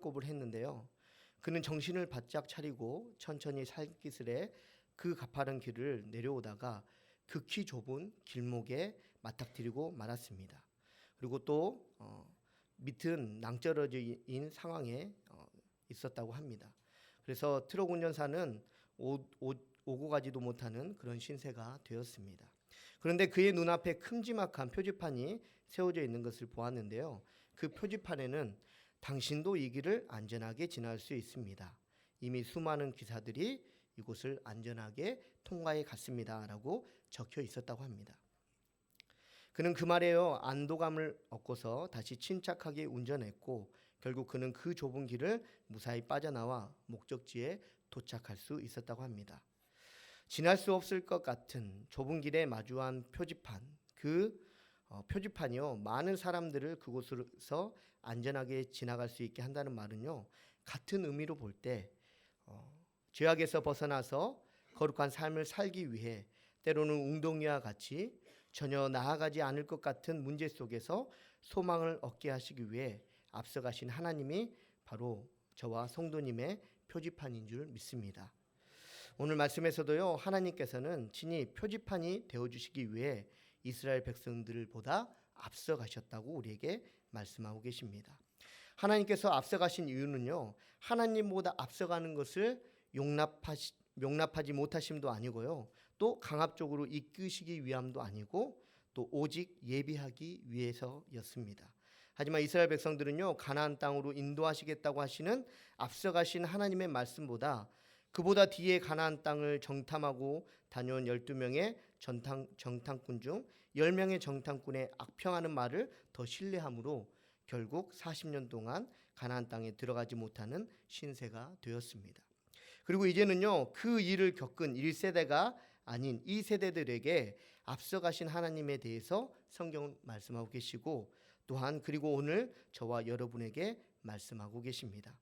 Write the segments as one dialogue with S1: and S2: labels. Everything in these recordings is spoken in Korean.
S1: 곱을 했는데요. 그는 정신을 바짝 차리고 천천히 살기스레 그 가파른 길을 내려오다가 극히 좁은 길목에 맞닥뜨리고 말았습니다. 그리고 또 밑은 낭떠러진 상황에 있었다고 합니다. 그래서 트럭 운전사는 오고 가지도 못하는 그런 신세가 되었습니다. 그런데 그의 눈앞에 큼지막한 표지판이 세워져 있는 것을 보았는데요. 그 표지판에는 당신도 이 길을 안전하게 지날 수 있습니다. 이미 수많은 기사들이 이곳을 안전하게 통과해 갔습니다. 라고 적혀 있었다고 합니다. 그는 그 말에 안도감을 얻고서 다시 침착하게 운전했고 결국 그는 그 좁은 길을 무사히 빠져나와 목적지에 도착할 수 있었다고 합니다. 지날 수 없을 것 같은 좁은 길에 마주한 표지판, 그 표지판이요 많은 사람들을 그곳에서 안전하게 지나갈 수 있게 한다는 말은요 같은 의미로 볼 때 죄악에서 벗어나서 거룩한 삶을 살기 위해 때로는 웅덩이와 같이 전혀 나아가지 않을 것 같은 문제 속에서 소망을 얻게 하시기 위해 앞서가신 하나님이 바로 저와 성도님의 표지판인 줄 믿습니다. 오늘 말씀에서도요 하나님께서는 친히 표지판이 되어주시기 위해 이스라엘 백성들보다 앞서가셨다고 우리에게 말씀하고 계십니다. 하나님께서 앞서가신 이유는요 하나님보다 앞서가는 것을 용납하지 못하심도 아니고요 또 강압적으로 이끄시기 위함도 아니고 또 오직 예비하기 위해서였습니다. 하지만 이스라엘 백성들은요 가나안 땅으로 인도하시겠다고 하시는 앞서가신 하나님의 말씀보다 그보다 뒤에 가나안 땅을 정탐하고 다녀온 12명의 정탐꾼 중 10명의 정탐꾼의 악평하는 말을 더 신뢰함으로 결국 40년 동안 가나안 땅에 들어가지 못하는 신세가 되었습니다. 그리고 이제는요 그 일을 겪은 1세대가 아닌 2세대들에게 앞서가신 하나님에 대해서 성경은 말씀하고 계시고 또한 그리고 오늘 저와 여러분에게 말씀하고 계십니다.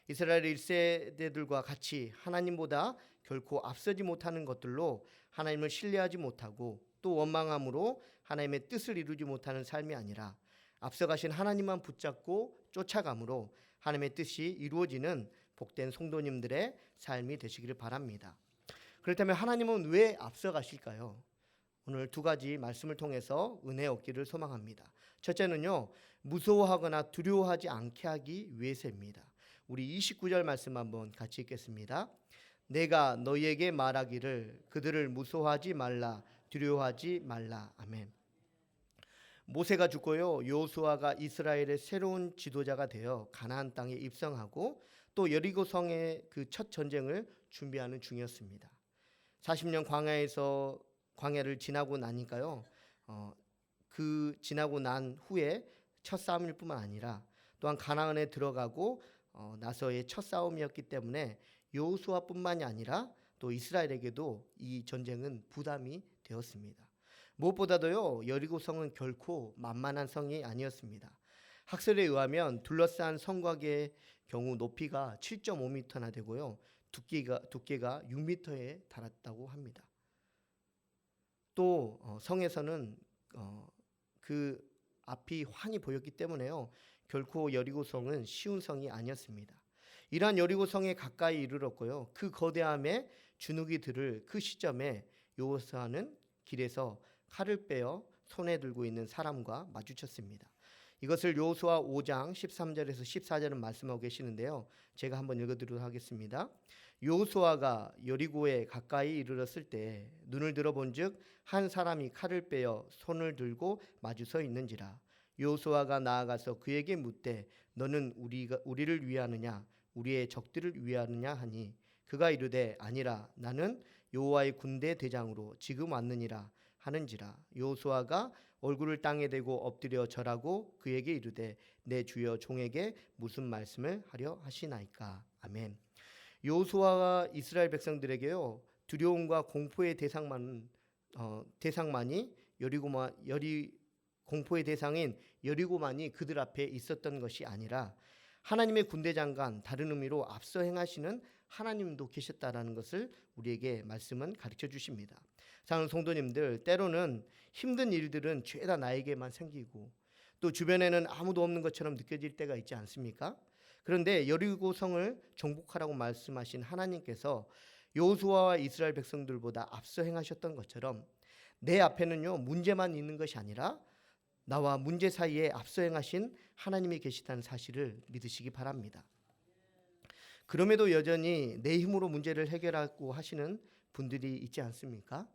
S1: 이스라엘 1세대들과 같이 하나님보다 결코 앞서지 못하는 것들로 하나님을 신뢰하지 못하고 또 원망함으로 하나님의 뜻을 이루지 못하는 삶이 아니라 앞서가신 하나님만 붙잡고 쫓아감으로 하나님의 뜻이 이루어지는 복된 성도님들의 삶이 되시기를 바랍니다. 그렇다면 하나님은 왜 앞서가실까요? 오늘 두 가지 말씀을 통해서 은혜 얻기를 소망합니다. 첫째는요, 무서워하거나 두려워하지 않게 하기 위해서입니다. 우리 29절 말씀 한번 같이 읽겠습니다. 내가 너희에게 말하기를 그들을 무서워하지 말라, 두려워하지 말라. 아멘. 모세가 죽고요, 여호수아가 이스라엘의 새로운 지도자가 되어 가나안 땅에 입성하고 또 여리고 성의 그 첫 전쟁을 준비하는 중이었습니다. 40년 광야를 지나고 나니까요, 그 지나고 난 후에 첫 싸움일 뿐만 아니라 또한 가나안에 들어가고 나서의 첫 싸움이었기 때문에 여호수아뿐만이 아니라 또 이스라엘에게도 이 전쟁은 부담이 되었습니다. 무엇보다도요 여리고성은 결코 만만한 성이 아니었습니다. 학설에 의하면 둘러싼 성곽의 경우 높이가 7.5m나 되고요 두께가 6m에 달했다고 합니다. 또 성에서는 그 앞이 환히 보였기 때문에요 결코 여리고성은 쉬운 성이 아니었습니다. 이러한 여리고성에 가까이 이르렀고요 그 거대함에 주눅이 들을 그 시점에 여호수아는 길에서 칼을 빼어 손에 들고 있는 사람과 마주쳤습니다. 이것을 여호수아 5장 13절에서 14절은 말씀하고 계시는데요 제가 한번 읽어드리도록 하겠습니다. 여호수아가 여리고에 가까이 이르렀을 때 눈을 들어본즉 한 사람이 칼을 빼어 손을 들고 마주 서 있는지라. 여호수아가 나아가서 그에게 묻되 너는 우리를 위하느냐 우리의 적들을 위하느냐 하니 그가 이르되 아니라 나는 여호와의 군대 대장으로 지금 왔느니라 하는지라. 여호수아가 얼굴을 땅에 대고 엎드려 절하고 그에게 이르되 내 주여 종에게 무슨 말씀을 하려 하시나이까. 아멘. 여호수아가 이스라엘 백성들에게요 두려움과 공포의 대상만이 공포의 대상인 여리고만이 그들 앞에 있었던 것이 아니라 하나님의 군대장관, 다른 의미로 앞서 행하시는 하나님도 계셨다라는 것을 우리에게 말씀은 가르쳐 주십니다. 사랑하는 성도님들, 때로는 힘든 일들은 죄다 나에게만 생기고 또 주변에는 아무도 없는 것처럼 느껴질 때가 있지 않습니까? 그런데 여리고성을 정복하라고 말씀하신 하나님께서 여호수아와 이스라엘 백성들보다 앞서 행하셨던 것처럼 내 앞에는요 문제만 있는 것이 아니라 나와 문제 사이에 앞서 행하신 하나님이 계시다는 사실을 믿으시기 바랍니다. 그럼에도 여전히 내 힘으로 문제를 해결하고 하시는 분들이 있지 않습니까?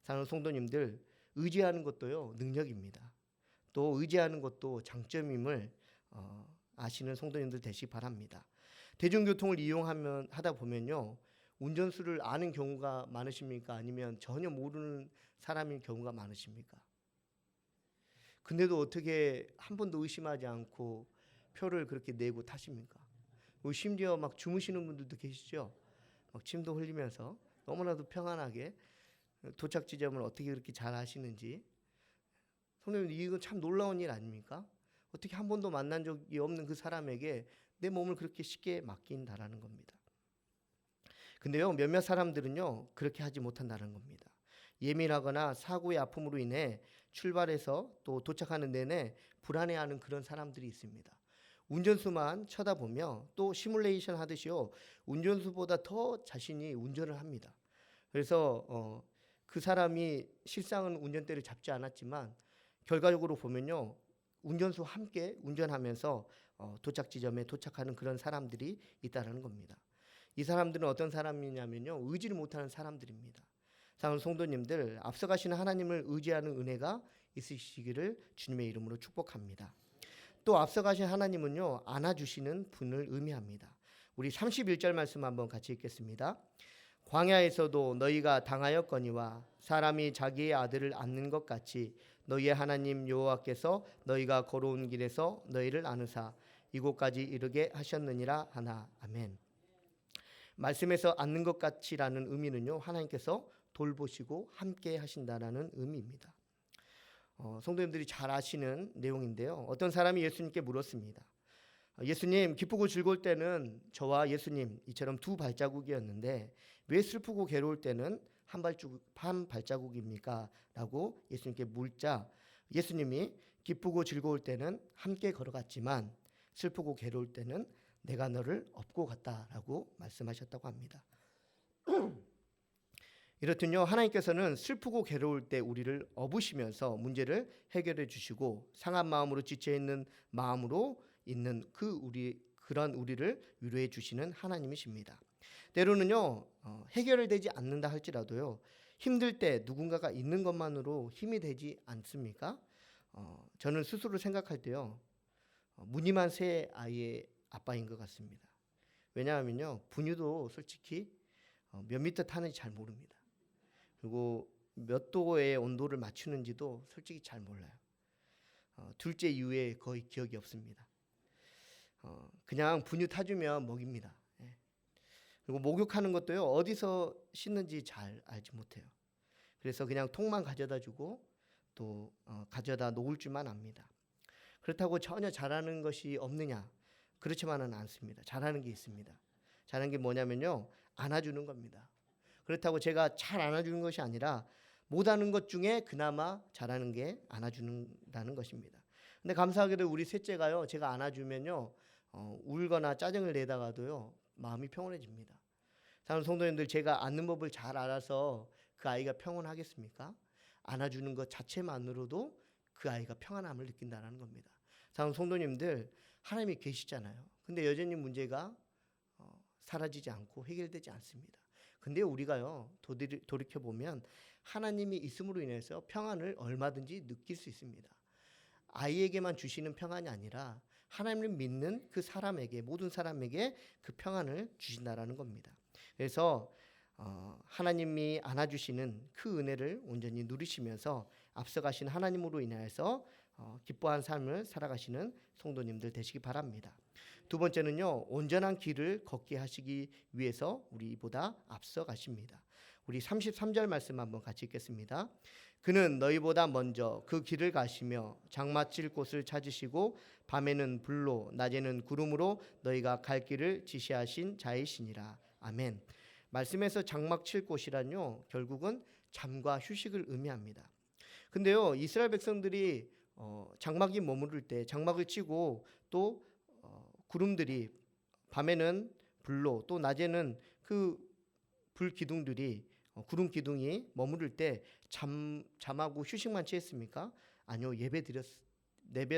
S1: 사랑하는 성도님들, 의지하는 것도요 능력입니다. 또 의지하는 것도 장점임을 아시는 성도님들 되시기 바랍니다. 대중교통을 하다 보면요 운전수를 아는 경우가 많으십니까? 아니면 전혀 모르는 사람인 경우가 많으십니까? 근데도 어떻게 한 번도 의심하지 않고 표를 그렇게 내고 타십니까? 심지어 막 주무시는 분들도 계시죠. 막 침도 흘리면서 너무나도 평안하게 도착 지점을 어떻게 그렇게 잘 아시는지. 성도님, 이거 참 놀라운 일 아닙니까? 어떻게 한 번도 만난 적이 없는 그 사람에게 내 몸을 그렇게 쉽게 맡긴다라는 겁니다. 근데요 몇몇 사람들은요 그렇게 하지 못한다는 겁니다. 예민하거나 사고의 아픔으로 인해 출발해서 또 도착하는 내내 불안해하는 그런 사람들이 있습니다. 운전수만 쳐다보며 또 시뮬레이션 하듯이요 운전수보다 더 자신이 운전을 합니다. 그래서 그 사람이 실상은 운전대를 잡지 않았지만 결과적으로 보면요 운전수와 함께 운전하면서 도착 지점에 도착하는 그런 사람들이 있다는 겁니다. 이 사람들은 어떤 사람이냐면요 의지를 못하는 사람들입니다. 사랑하는 성도님들, 앞서가시는 하나님을 의지하는 은혜가 있으시기를 주님의 이름으로 축복합니다. 또 앞서가신 하나님은요 안아주시는 분을 의미합니다. 우리 31절 말씀 한번 같이 읽겠습니다. 광야에서도 너희가 당하였거니와 사람이 자기의 아들을 안는 것 같이 너희의 하나님 여호와께서 너희가 걸어온 길에서 너희를 안으사 이곳까지 이르게 하셨느니라 하나. 아멘. 말씀에서 안는 것 같이라는 의미는요 하나님께서 돌보시고 함께 하신다라는 의미입니다. 성도님들이 잘 아시는 내용인데요. 어떤 사람이 예수님께 물었습니다. 예수님, 기쁘고 즐거울 때는 저와 예수님 이처럼 두 발자국이었는데 왜 슬프고 괴로울 때는 한 발자국입니까? 라고 예수님께 묻자 예수님이 기쁘고 즐거울 때는 함께 걸어갔지만 슬프고 괴로울 때는 내가 너를 업고 갔다라고 말씀하셨다고 합니다. 이렇듯요 하나님께서는 슬프고 괴로울 때 우리를 업으시면서 문제를 해결해 주시고 상한 마음으로 지쳐있는 마음으로 있는 그런 우리를 위로해 주시는 하나님이십니다. 때로는요 해결되지 않는다 할지라도요 힘들 때 누군가가 있는 것만으로 힘이 되지 않습니까? 저는 스스로 생각할 때요 무늬만 세 아이의 아빠인 것 같습니다. 왜냐하면요 분유도 솔직히 몇 미터 타는지 잘 모릅니다. 그리고 몇 도의 온도를 맞추는지도 솔직히 잘 몰라요. 둘째 이후에 거의 기억이 없습니다. 그냥 분유 타주면 먹입니다. 예. 그리고 목욕하는 것도요 어디서 씻는지 잘 알지 못해요. 그래서 그냥 통만 가져다 주고 또 가져다 놓을 줄만 압니다. 그렇다고 전혀 잘하는 것이 없느냐? 그렇지만은 않습니다. 잘하는 게 있습니다. 잘하는 게 뭐냐면요 안아주는 겁니다. 그렇다고 제가 잘 안아주는 것이 아니라 못하는 것 중에 그나마 잘하는 게 안아주는다는 것입니다. 근데 감사하게도 우리 셋째가요 제가 안아주면요 울거나 짜증을 내다가도요 마음이 평온해집니다. 사랑하는 성도님들, 제가 안는 법을 잘 알아서 그 아이가 평온하겠습니까? 안아주는 것 자체만으로도 그 아이가 평안함을 느낀다는 겁니다. 사랑하는 성도님들, 하나님이 계시잖아요. 근데 여전히 문제가 사라지지 않고 해결되지 않습니다. 근데 우리가요 돌이켜보면 하나님이 있음으로 인해서 평안을 얼마든지 느낄 수 있습니다. 아이에게만 주시는 평안이 아니라 하나님을 믿는 그 사람에게, 모든 사람에게 그 평안을 주신다라는 겁니다. 그래서 하나님이 안아주시는 그 은혜를 온전히 누리시면서 앞서가신 하나님으로 인하여서 기뻐한 삶을 살아가시는 성도님들 되시기 바랍니다. 두 번째는요, 온전한 길을 걷게 하시기 위해서 우리보다 앞서 가십니다. 우리 33절 말씀 한번 같이 읽겠습니다. 그는 너희보다 먼저 그 길을 가시며 장마칠 곳을 찾으시고 밤에는 불로 낮에는 구름으로 너희가 갈 길을 지시하신 자이시니라. 아멘. 말씀에서 장막칠 곳이란요 결국은 잠과 휴식을 의미합니다. 근데요 이스라엘 백성들이 장막이 머무를 때 장막을 치고 또 구름들이 밤에는 불로 또 낮에는 그 불 기둥들이 구름 기둥이 머무를 때 잠하고 휴식만 취했습니까? 아니요. 예배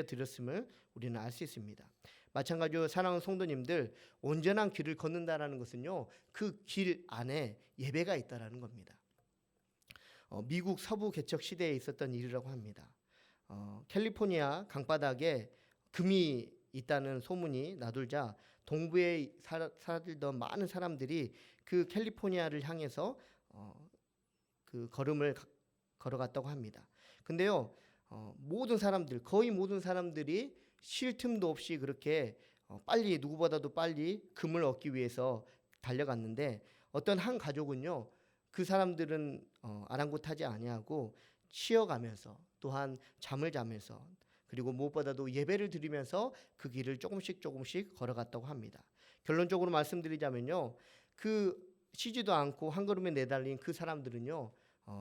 S1: 드렸음을 우리는 알 수 있습니다. 마찬가지로 사랑하는 성도님들, 온전한 길을 걷는다라는 것은요, 그 길 안에 예배가 있다라는 겁니다. 미국 서부 개척 시대에 있었던 일이라고 합니다. 캘리포니아 강바닥에 금이 있다는 소문이 나돌자 동부에 살던 많은 사람들이 그 캘리포니아를 향해서 그 걸음을 걸어갔다고 합니다. 근데요, 거의 모든 사람들이 쉴 틈도 없이 그렇게 빨리, 누구보다도 빨리 금을 얻기 위해서 달려갔는데, 어떤 한 가족은요, 그 사람들은 아랑곳하지 아니하고 쉬어가면서, 또한 잠을 자면서, 그리고 무엇보다도 예배를 드리면서 그 길을 조금씩 걸어갔다고 합니다. 결론적으로 말씀드리자면요, 그 쉬지도 않고 한 걸음에 내달린 그 사람들은요,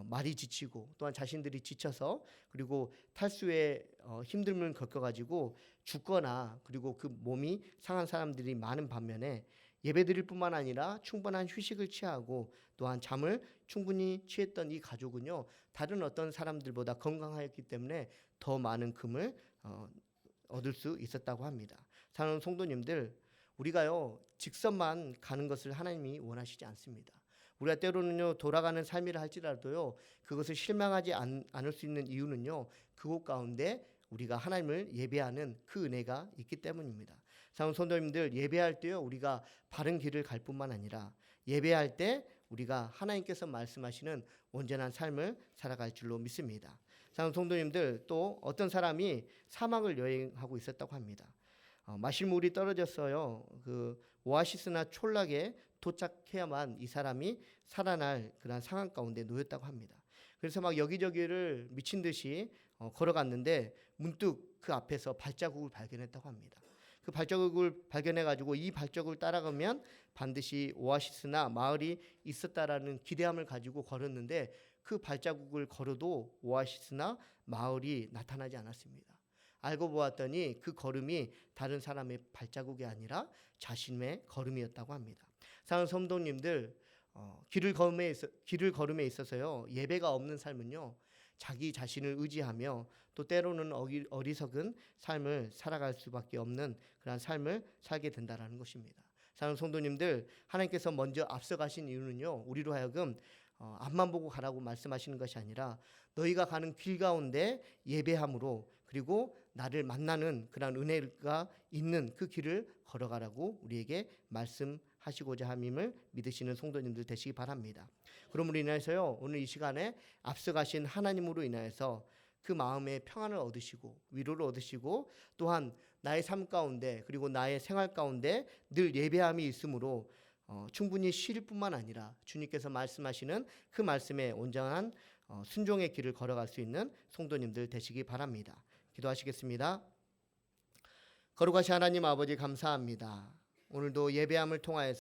S1: 말이 지치고 또한 자신들이 지쳐서, 그리고 탈수에 힘듦을 겪어가지고 죽거나, 그리고 그 몸이 상한 사람들이 많은 반면에 예배드릴 뿐만 아니라 충분한 휴식을 취하고 또한 잠을 충분히 취했던 이 가족은요, 다른 어떤 사람들보다 건강하였기 때문에 더 많은 금을 얻을 수 있었다고 합니다. 사랑하는 성도님들, 우리가요, 직선만 가는 것을 하나님이 원하시지 않습니다. 우리가 때로는요, 돌아가는 삶이라 할지라도요, 그것을 실망하지 않을 수 있는 이유는요, 그곳 가운데 우리가 하나님을 예배하는 그 은혜가 있기 때문입니다. 사랑하는 성도님들, 예배할 때요, 우리가 바른 길을 갈 뿐만 아니라 예배할 때 우리가 하나님께서 말씀하시는 온전한 삶을 살아갈 줄로 믿습니다. 사랑하는 성도님들, 또 어떤 사람이 사막을 여행하고 있었다고 합니다. 마실 물이 떨어졌어요. 그 오아시스나 촌락에 도착해야만 이 사람이 살아날 그런 상황 가운데 놓였다고 합니다. 그래서 막 여기저기를 미친 듯이 걸어갔는데 문득 그 앞에서 발자국을 발견했다고 합니다. 그 발자국을 발견해가지고 이 발자국을 따라가면 반드시 오아시스나 마을이 있었다라는 기대함을 가지고 걸었는데, 그 발자국을 걸어도 오아시스나 마을이 나타나지 않았습니다. 알고 보았더니 그 걸음이 다른 사람의 발자국이 아니라 자신의 걸음이었다고 합니다. 사랑하는 성도님들, 길을 걸음에 있어서요, 예배가 없는 삶은요, 자기 자신을 의지하며 또 때로는 어리석은 삶을 살아갈 수밖에 없는 그런 삶을 살게 된다라는 것입니다. 사랑하는 성도님들, 하나님께서 먼저 앞서가신 이유는요, 우리로 하여금 앞만 보고 가라고 말씀하시는 것이 아니라 너희가 가는 길 가운데 예배함으로, 그리고 나를 만나는 그런 은혜가 있는 그 길을 걸어가라고 우리에게 말씀하시고자 함임을 믿으시는 성도님들 되시기 바랍니다. 그러므로 인해서요, 오늘 이 시간에 앞서가신 하나님으로 인하여서 그 마음의 평안을 얻으시고 위로를 얻으시고, 또한 나의 삶 가운데 그리고 나의 생활 가운데 늘 예배함이 있으므로 충분히 쉴 뿐만 아니라 주님께서 말씀하시는 그 말씀에 온전한 순종의 길을 걸어갈 수 있는 성도님들 되시기 바랍니다. 기도하시겠습니다. 거룩하신 하나님 아버지, 감사합니다. 오늘도 예배함을 통하여서